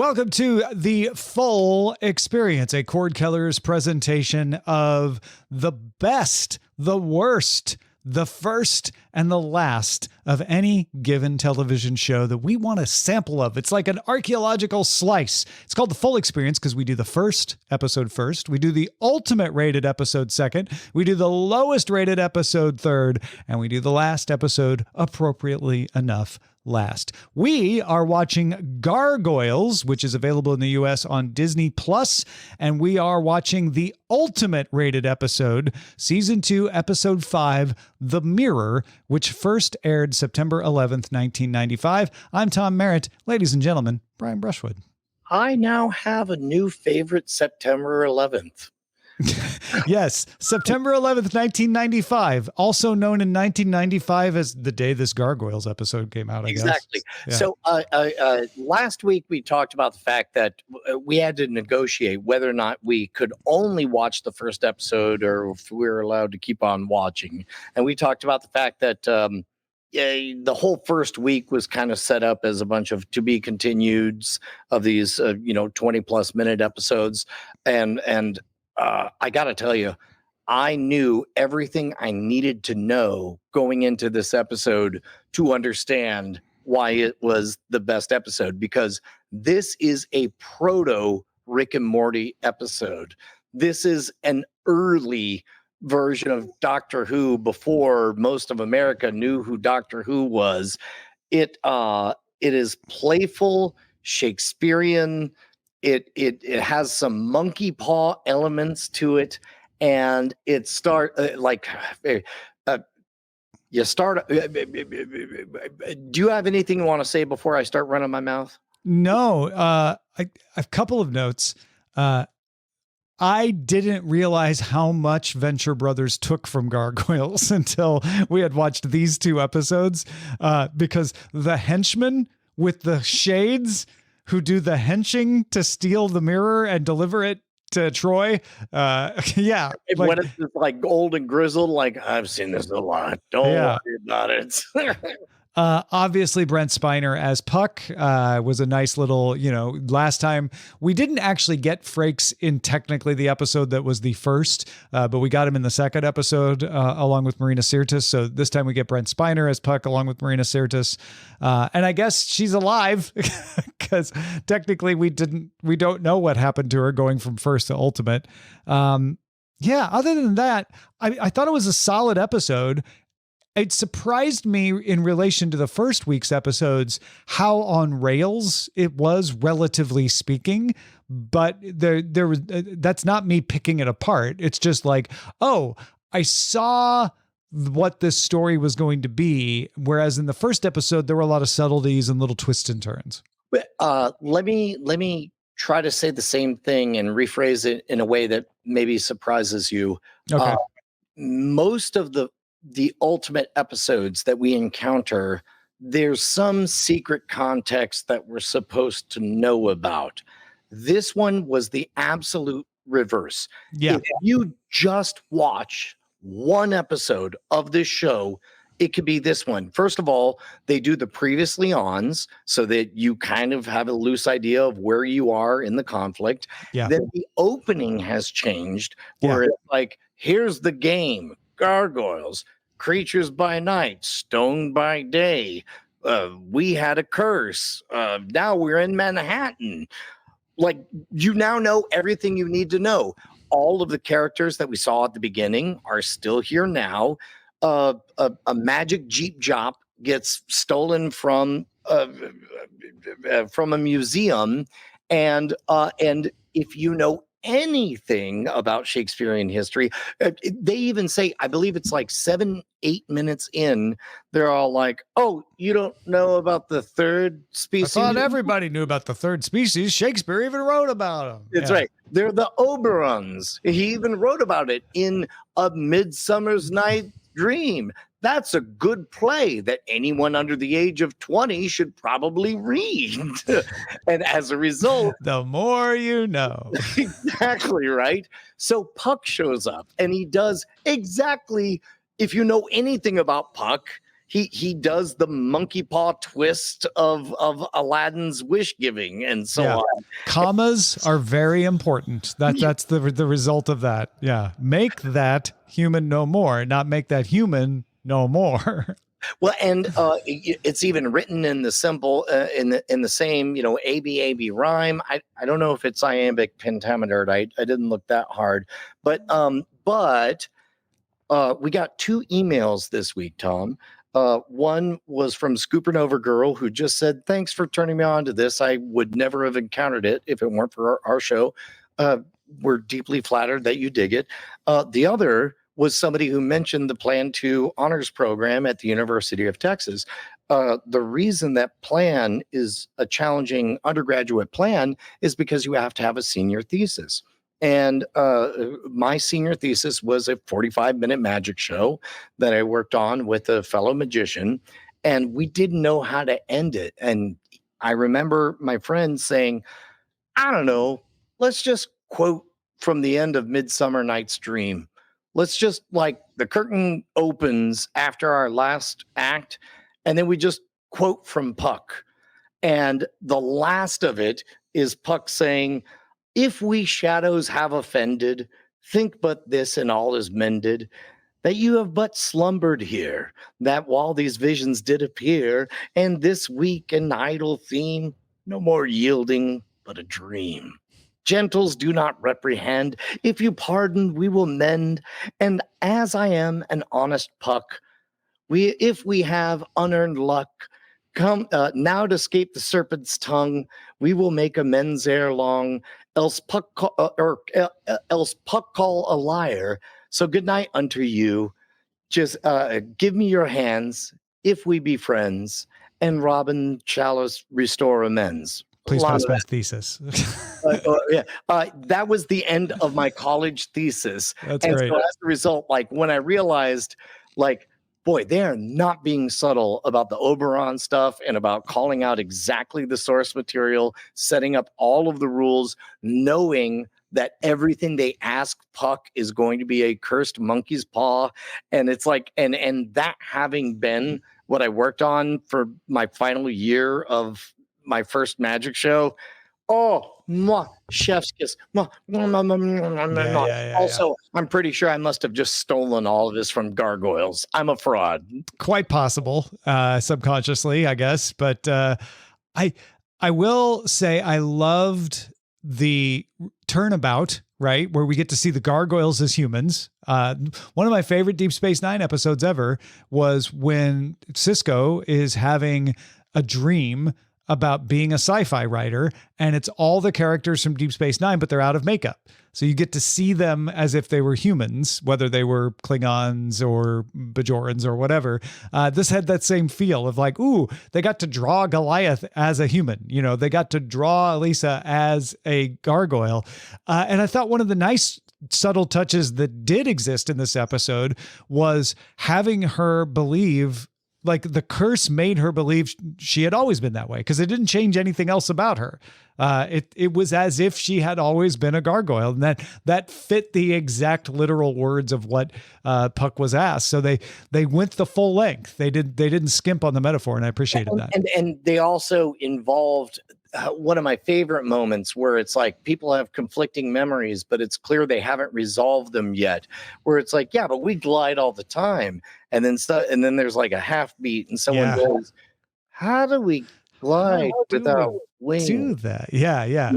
Welcome to the full experience, a Cordkillers presentation of the best, the worst, the first, and the last of any given television show that we want a sample of. It's like an archaeological slice. It's called the full experience because we do the first episode first, we do the ultimate rated episode second, we do the lowest rated episode third, and we do the last episode appropriately enough last. We are watching Gargoyles, which is available in the US on Disney Plus, and we are watching the ultimate rated episode, season 2, episode 5, The Mirror, which first aired September 11th, 1995. I'm Tom Merritt. Ladies and gentlemen, Brian Brushwood. I now have a new favorite, September 11th. Yes, September 11th, 1995, also known in 1995 as the day this Gargoyles episode came out, I exactly. guess. Yeah. So last week we talked about the fact that we had to negotiate whether or not we could only watch the first episode or if we were allowed to keep on watching. And we talked about the fact that the whole first week was kind of set up as a bunch of to be continueds of these 20 plus minute episodes. And I got to tell you, I knew everything I needed to know going into this episode to understand why it was the best episode, because this is a proto Rick and Morty episode. This is an early version of Doctor Who before most of America knew who Doctor Who was. It is playful, Shakespearean. It has some monkey paw elements to it, and it you start. Do you have anything you want to say before I start running my mouth? No, a couple of notes. I didn't realize how much Venture Brothers took from Gargoyles until we had watched these two episodes, because the henchmen with the shades who do the henching to steal the mirror and deliver it to Troy. Yeah. When it's like old and grizzled, like I've seen this a lot. Don't worry about it. Obviously Brent Spiner as Puck was a nice little, last time we didn't actually get Frakes in technically the episode that was the first, but we got him in the second episode along with Marina Sirtis. So this time we get Brent Spiner as Puck along with Marina Sirtis. And I guess she's alive because technically we don't know what happened to her going from first to ultimate. Other than that, I thought it was a solid episode. It surprised me in relation to the first week's episodes how on rails it was, relatively speaking. But there was that's not me picking it apart. It's just like, oh, I saw what this story was going to be. Whereas in the first episode, there were a lot of subtleties and little twists and turns. Let me try to say the same thing and rephrase it in a way that maybe surprises you. Okay. Most of the ultimate episodes that we encounter, there's some secret context that we're supposed to know about. This one was the absolute reverse. Yeah. If you just watch one episode of this show, it could be this one. First of all, they do the previously ons so that you kind of have a loose idea of where you are in the conflict. Yeah. Then the opening has changed where it's like, here's the game. Gargoyles, creatures by night, stone by day. We had a curse. Now we're in Manhattan. Like, you now know everything you need to know. All of the characters that we saw at the beginning are still here now. A magic Jeep Jop gets stolen from a museum, and if you know anything about Shakespearean history, they even say, I believe it's like 7-8 minutes in, they're all like, oh, you don't know about the third species? I thought everybody knew about the third species. Shakespeare even wrote about them. That's right. They're the Oberons. He even wrote about it in A Midsummer's Night Dream. That's a good play that anyone under the age of 20 should probably read. And as a result, the more you know. Exactly right. So Puck shows up and he does exactly, if you know anything about Puck, he does the monkey paw twist of Aladdin's wish giving and so on. Commas are very important. That's the result of that. Yeah. Make that human no more, not make that human no more. Well, and it's even written in the simple in the same, ABAB rhyme. I don't know if it's iambic pentameter. I didn't look that hard, but we got 2 emails this week, Tom. One was from Scoopernova Girl, who just said, "Thanks for turning me on to this. I would never have encountered it if it weren't for our show. We're deeply flattered that you dig it." The other was somebody who mentioned the Plan 2 honors program at the University of Texas. The reason that plan is a challenging undergraduate plan is because you have to have a senior thesis. And my senior thesis was a 45-minute magic show that I worked on with a fellow magician, and we didn't know how to end it. And I remember my friend saying, "I don't know, let's just quote from the end of Midsummer Night's Dream. Let's just, like, the curtain opens after our last act, and then we just quote from Puck." And the last of it is Puck saying, "If we shadows have offended, think but this and all is mended, that you have but slumbered here, that while these visions did appear, and this weak and idle theme, no more yielding but a dream. Gentles, do not reprehend. If you pardon, we will mend. And as I am an honest Puck, if we have unearned luck, come now to escape the serpent's tongue, we will make amends ere long. Else Puck call a liar. So good night unto you. Just give me your hands, if we be friends, and Robin Chalice restore amends." Please pass my thesis. That was the end of my college thesis. That's great. So as a result, like, when I realized, like, boy, they are not being subtle about the Oberon stuff and about calling out exactly the source material, setting up all of the rules, knowing that everything they ask Puck is going to be a cursed monkey's paw. And it's like, and that having been what I worked on for my final year of my first magic show. Chef's kiss. Also, I'm pretty sure I must have just stolen all of this from Gargoyles. I'm a fraud. Quite possible, subconsciously, I guess. But I will say I loved the turnabout, right, where we get to see the Gargoyles as humans. One of my favorite Deep Space Nine episodes ever was when Cisco is having a dream about being a sci-fi writer, and it's all the characters from Deep Space Nine, but they're out of makeup. So you get to see them as if they were humans, whether they were Klingons or Bajorans or whatever. This had that same feel of like, ooh, they got to draw Goliath as a human. They got to draw Elisa as a gargoyle. And I thought one of the nice subtle touches that did exist in this episode was having her believe, like, the curse made her believe she had always been that way, because it didn't change anything else about her. It was as if she had always been a gargoyle, and that fit the exact literal words of what Puck was asked. So they went the full length. They didn't skimp on the metaphor, and I appreciated that. And they also involved one of my favorite moments where it's like people have conflicting memories, but it's clear they haven't resolved them yet. Where it's like, yeah, but we glide all the time, and then there's like a half beat, and someone goes, "How do we glide without wings?" Do that? Yeah.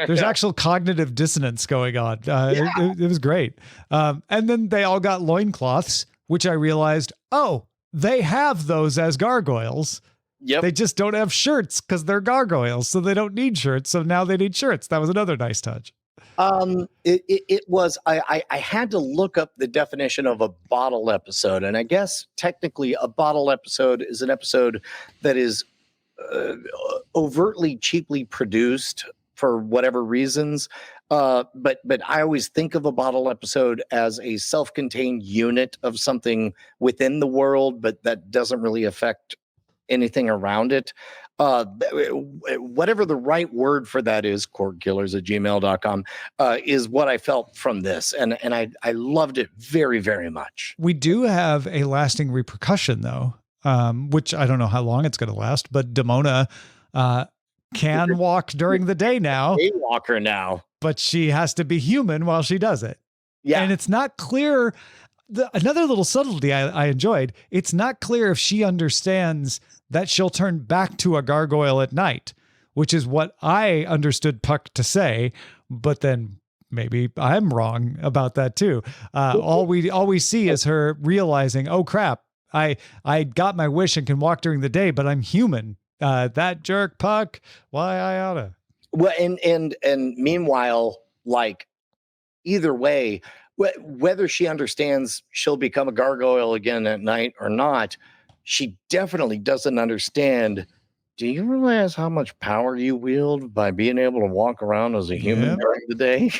There's actual cognitive dissonance going on. It was great. And then they all got loincloths, which I realized, they have those as gargoyles. Yep. They just don't have shirts because they're gargoyles, so they don't need shirts. So now they need shirts. That was another nice touch. It was, I had to look up the definition of a bottle episode. And I guess technically a bottle episode is an episode that is overtly cheaply produced for whatever reasons. But I always think of a bottle episode as a self-contained unit of something within the world, but that doesn't really affect anything around it. Whatever the right word for that is, cordkillers@gmail.com, is what I felt from this. And I loved it very, very much. We do have a lasting repercussion, though. which I don't know how long it's going to last, but Demona can walk during the day now. Daywalker now. But she has to be human while she does it. Yeah. And it's not clear. Another little subtlety I enjoyed. It's not clear if she understands that she'll turn back to a gargoyle at night, which is what I understood Puck to say. But then maybe I'm wrong about that too. All we see is her realizing, oh crap, I got my wish and can walk during the day, but I'm human. That jerk Puck. Why I oughta. Well, and meanwhile, like either way, whether she understands she'll become a gargoyle again at night or not, she definitely doesn't understand. Do you realize how much power you wield by being able to walk around as a human during the day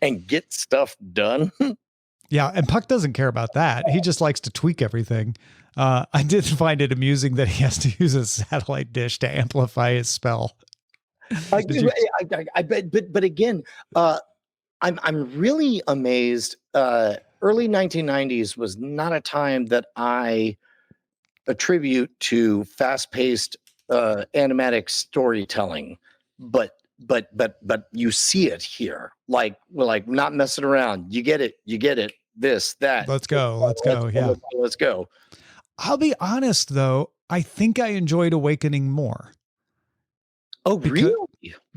and get stuff done? Yeah, and Puck doesn't care about that. He just likes to tweak everything. I did find it amusing that he has to use a satellite dish to amplify his spell. But again, I'm really amazed. Early 1990s was not a time that I attribute to fast-paced animatic storytelling, but you see it here. Like we're like not messing around. You get it. This, that. Let's go. Yeah. Let's go. I'll be honest though. I think I enjoyed Awakening more. Oh, really?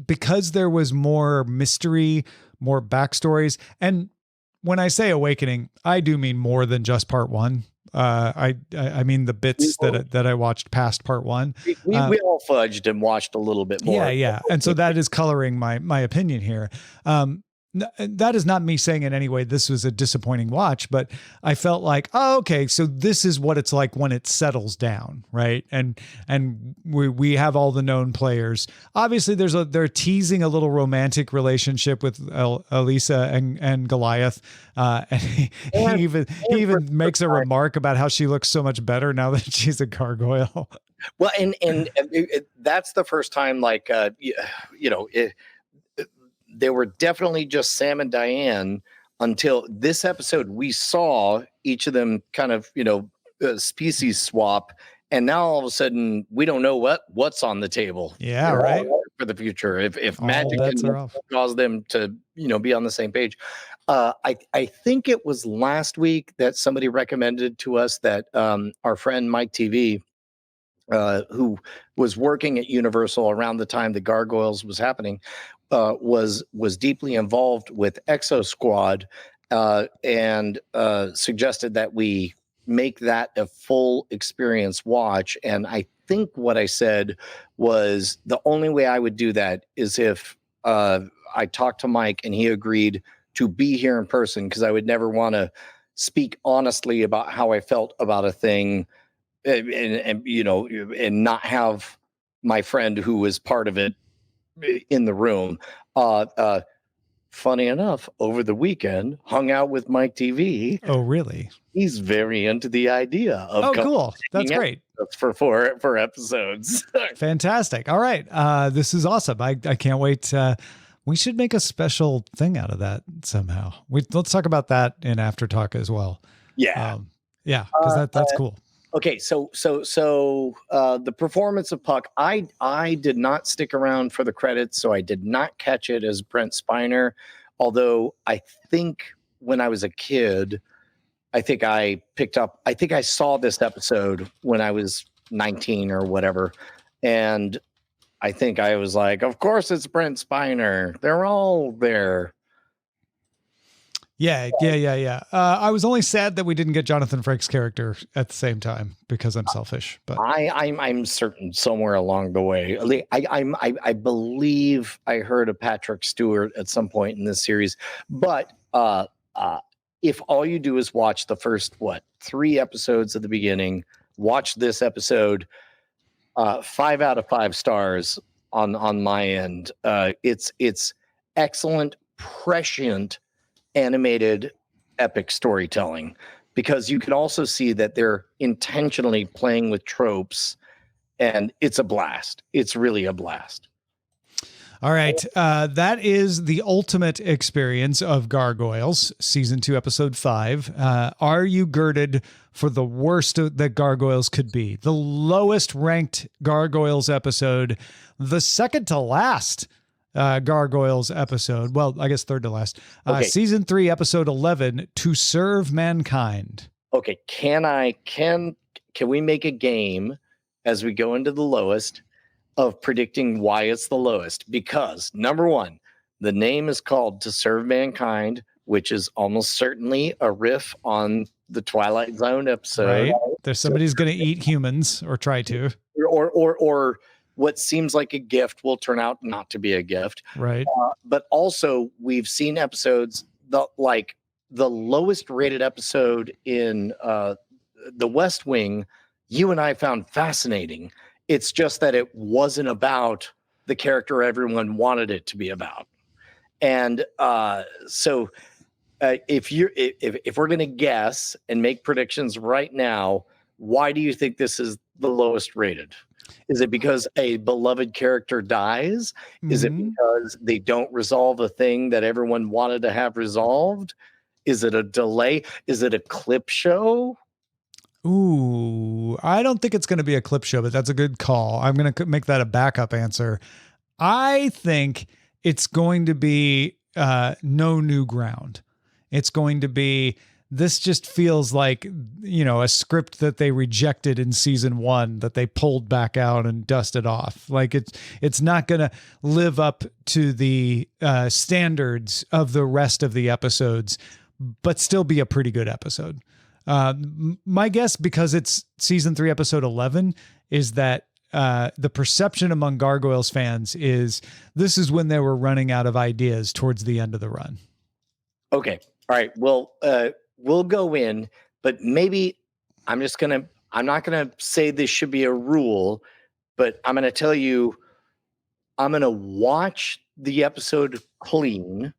Because there was more mystery, more backstories. And when I say Awakening, I do mean more than just part one. I mean the bits that I watched past part one. We all fudged and watched a little bit more. Yeah. And so that is coloring my opinion here. That is not me saying in any way this was a disappointing watch, but I felt like, oh, okay, so this is what it's like when it settles down, right? And we have all the known players. Obviously, they're teasing a little romantic relationship with Elisa and Goliath, and he even makes a remark about how she looks so much better now that she's a gargoyle. Well, and that's the first time, like they were definitely just Sam and Diane until this episode. We saw each of them kind of, species swap. And now all of a sudden we don't know what's on the table. Yeah. Right. For the future. If magic can cause them to, be on the same page. I think it was last week that somebody recommended to us that our friend Mike TV, who was working at Universal around the time the Gargoyles was happening, was deeply involved with Exo Squad, and suggested that we make that a full experience watch. And I think what I said was the only way I would do that is if I talked to Mike and he agreed to be here in person, because I would never want to speak honestly about how I felt about a thing and not have my friend who was part of it in the room. Funny enough, over the weekend, hung out with Mike TV. Oh, really? He's very into the idea of. Oh, cool! That's great. For 4 episodes. Fantastic. All right, this is awesome. I can't wait. We should make a special thing out of that somehow. Let's talk about that in After Talk as well. Yeah, because that's cool. Okay, so the performance of Puck, I did not stick around for the credits, so I did not catch it as Brent Spiner. Although I think when I was a kid, I think I saw this episode when I was 19 or whatever, and I think I was like, of course it's Brent Spiner. They're all there. Yeah. I was only sad that we didn't get Jonathan Frakes' character at the same time because I'm selfish. But I'm certain somewhere along the way, I believe I heard of Patrick Stewart at some point in this series. But if all you do is watch the first 3 episodes at the beginning, watch this episode, 5 out of 5 stars on my end. It's excellent, prescient, animated epic storytelling, because you can also see that they're intentionally playing with tropes, and it's a blast. It's really a blast. All right. That is the ultimate experience of Gargoyles, season 2, episode 5. Are you girded for the worst that Gargoyles could be? The lowest ranked Gargoyles episode, the second to last Gargoyles episode. Well, I guess third to last. Okay. Season 3, episode 11, To Serve Mankind. Okay. Can we make a game as we go into the lowest of predicting why it's the lowest? Because number one, the name is called To Serve Mankind, which is almost certainly a riff on the Twilight Zone episode. Right. There's somebody's going to eat humans or try to. Or what seems like a gift will turn out not to be a gift. Right. But also we've seen episodes the lowest rated episode in The West Wing, you and I found fascinating. It's just that it wasn't about the character everyone wanted it to be about. And so if we're going to guess and make predictions right now, why do you think this is the lowest rated? Is it because a beloved character dies? Is it because they don't resolve a thing that everyone wanted to have resolved? Is it a delay? Is it a clip show? Ooh, I don't think it's going to be a clip show, but that's a good call. I'm going to make that a backup answer. I think it's going to be no new ground. It's going to be, this just feels like, a script that they rejected in season 1 that they pulled back out and dusted off. Like it's not going to live up to the standards of the rest of the episodes, but still be a pretty good episode. My guess, because it's season 3, episode 11, is that the perception among Gargoyles fans is this is when they were running out of ideas towards the end of the run. Okay. All right. Well, we'll go in, but maybe I'm not going to say this should be a rule, but I'm going to tell you, I'm going to watch the episode clean,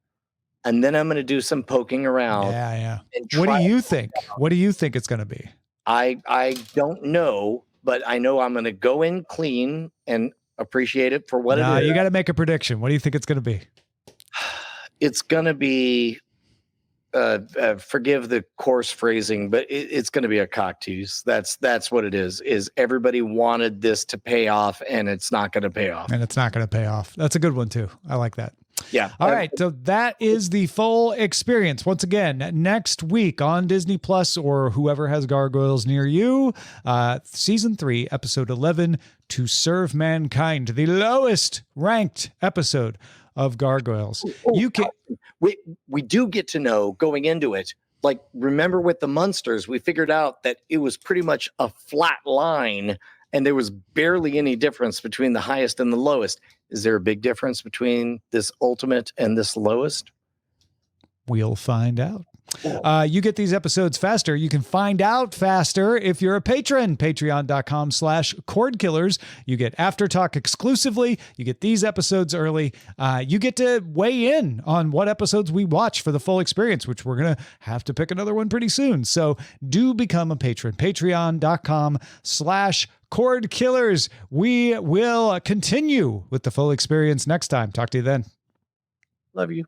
and then I'm going to do some poking around. Yeah. What do you think? What do you think it's going to be? I don't know, but I know I'm going to go in clean and appreciate it for what it is. You got to make a prediction. What do you think it's going to be? It's going to be, forgive the coarse phrasing, but it's going to be a cocktease. That's what it is everybody wanted this to pay off, and it's not going to pay off. And it's not going to pay off. That's a good one too. I like that. Yeah. All right. So that is the full experience. Once again, next week on Disney Plus or whoever has Gargoyles near you, season 3, episode 11, To Serve Mankind, the lowest ranked episode of Gargoyles. We do get to know going into it. Like, remember with the Munsters, we figured out that it was pretty much a flat line and there was barely any difference between the highest and the lowest. Is there a big difference between this ultimate and this lowest? We'll find out. You get these episodes faster. You can find out faster if you're a patron. Patreon.com/Cordkillers. You get After Talk exclusively. You get these episodes early. You get to weigh in on what episodes we watch for the full experience, which we're going to have to pick another one pretty soon. So do become a patron. Patreon.com/Cordkillers. We will continue with the full experience next time. Talk to you then. Love you.